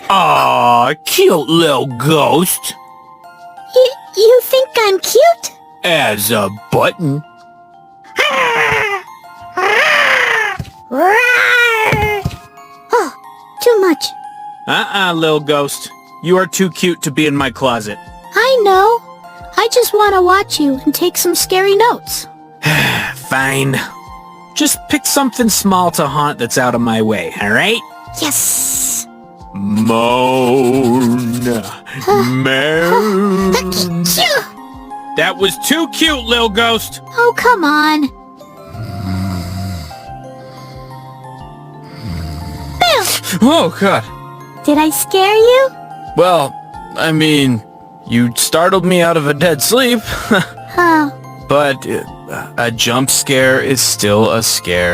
Aw, cute little ghost. You think I'm cute? As a button. Oh, too much. Little ghost. You are too cute to be in my closet. I know. I just want to watch you and take some scary notes. Fine. Just pick something small to haunt that's out of my way, alright? Yes. Moan. Moan. That was too cute, little ghost. Oh, come on. Oh, God. Did I scare you? Well, I mean, you startled me out of a dead sleep. Oh. But a jump scare is still a scare.